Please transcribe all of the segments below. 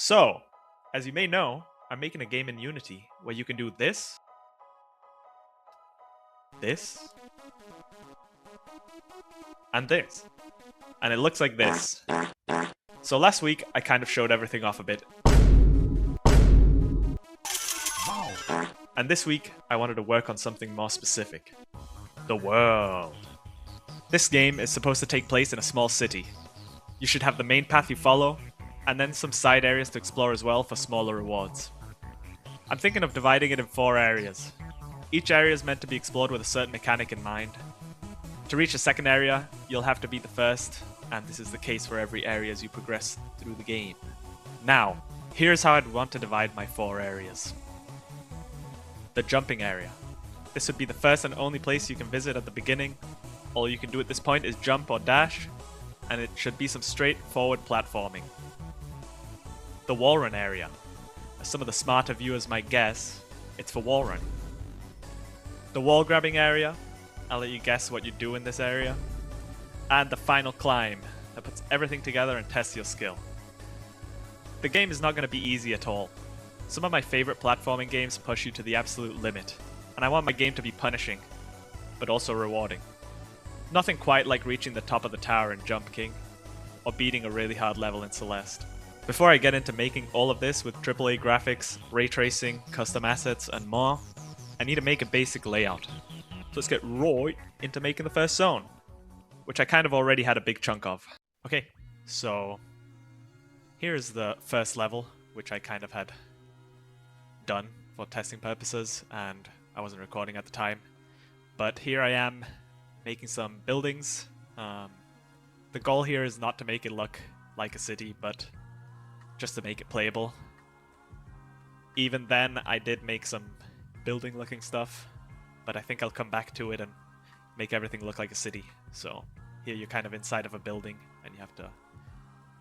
So, as you may know, I'm making a game in Unity where you can do this, this, and this. And it looks like this. So last week, I kind of showed everything off a bit. And this week, I wanted to work on something more specific. The world. This game is supposed to take place in a small city. You should have the main path you follow, and then some side areas to explore as well for smaller rewards. I'm thinking of dividing it in 4 areas. Each area is meant to be explored with a certain mechanic in mind. To reach a second area, you'll have to beat the first, and this is the case for every area as you progress through the game. Now, here's how I'd want to divide my 4 areas. The jumping area. This would be the first and only place you can visit at the beginning. All you can do at this point is jump or dash, and it should be some straightforward platforming. The wall run area. As some of the smarter viewers might guess, it's for wall run. The wall grabbing area. I'll let you guess what you do in this area. And the final climb that puts everything together and tests your skill. The game is not going to be easy at all. Some of my favorite platforming games push you to the absolute limit, and I want my game to be punishing, but also rewarding. Nothing quite like reaching the top of the tower in Jump King, or beating a really hard level in Celeste. Before I get into making all of this with AAA graphics, ray tracing, custom assets, and more, I need to make a basic layout. So let's get right into making the first zone, which I kind of already had a big chunk of. Okay, so here's the first level, which I kind of had done for testing purposes, and I wasn't recording at the time. But here I am making some buildings. The goal here is not to make it look like a city, but just to make it playable. Even then, I did make some building looking stuff, but I think I'll come back to it and make everything look like a city. So here you're kind of inside of a building and you have to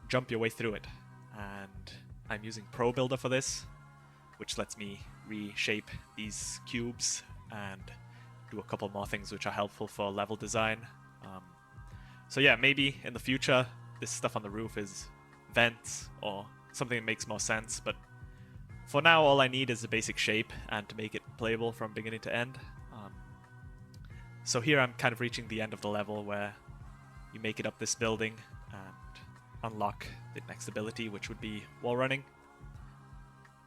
jump your way through it. And I'm using Pro Builder for this, which lets me reshape these cubes and do a couple more things which are helpful for level design. So yeah, maybe in the future this stuff on the roof is vents or something that makes more sense, but for now all I need is a basic shape and to make it playable from beginning to end. So here I'm kind of reaching the end of the level where you make it up this building and unlock the next ability, which would be wall running.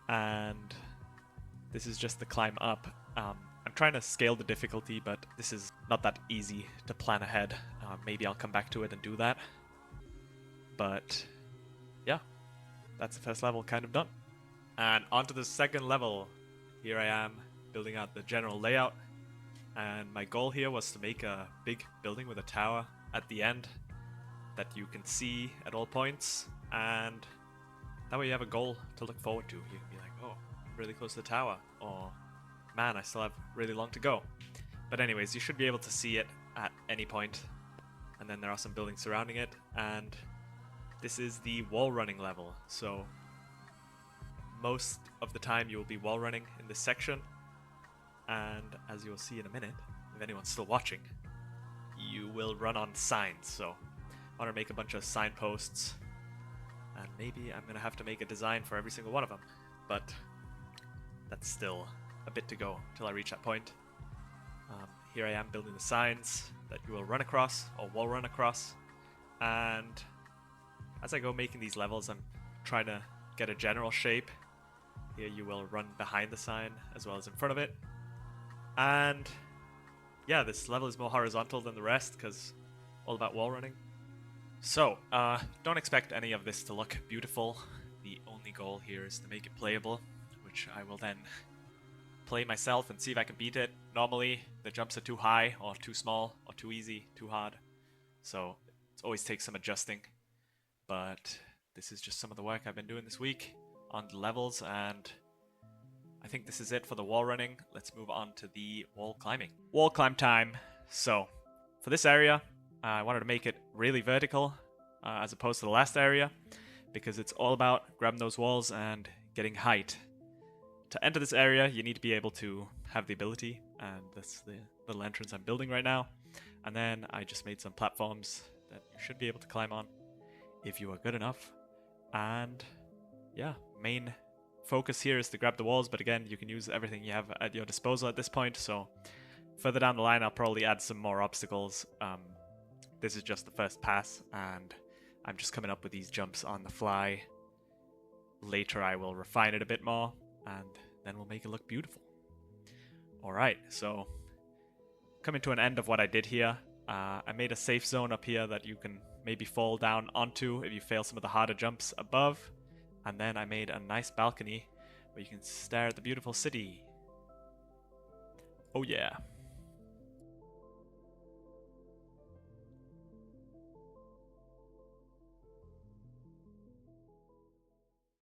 And this is just the climb up. I'm trying to scale the difficulty, but this is not that easy to plan ahead. Maybe I'll come back to it and do that. But yeah, that's the first level kind of done. And on to the second level. Here I am building out the general layout. And my goal here was to make a big building with a tower at the end that you can see at all points. And that way you have a goal to look forward to. You can be like, oh, I'm really close to the tower. Or, man, I still have really long to go. But anyways, you should be able to see it at any point. And then there are some buildings surrounding it. And this is the wall running level. So most of the time you will be wall running in this section. And as you'll see in a minute, if anyone's still watching, you will run on signs. So I want to make a bunch of signposts. And maybe I'm going to have to make a design for every single one of them. But that's still a bit to go till I reach that point. Here I am building the signs that you will run across, or wall run across. And as I go making these levels, I'm trying to get a general shape. Here you will run behind the sign as well as in front of it. And yeah, this level is more horizontal than the rest because all about wall running. So, don't expect any of this to look beautiful. The only goal here is to make it playable, which I will then play myself and see if I can beat it. Normally, the jumps are too high, or too small, or too easy, too hard. So, it always takes some adjusting. But this is just some of the work I've been doing this week on the levels, and I think this is it for the wall running. Let's move on to the wall climbing. Wall climb time. So, for this area, I wanted to make it really vertical as opposed to the last area because it's all about grabbing those walls and getting height. To enter this area, you need to be able to have the ability, and that's the little entrance I'm building right now. And then I just made some platforms that you should be able to climb on if you are good enough. And yeah, main focus here is to grab the walls, but again, you can use everything you have at your disposal at this point, so further down the line I'll probably add some more obstacles. This is just the first pass, and I'm just coming up with these jumps on the fly. Later I will refine it a bit more, and then we'll make it look beautiful. Alright, so coming to an end of what I did here, I made a safe zone up here that you can maybe fall down onto if you fail some of the harder jumps above. And then I made a nice balcony where you can stare at the beautiful city. Oh yeah.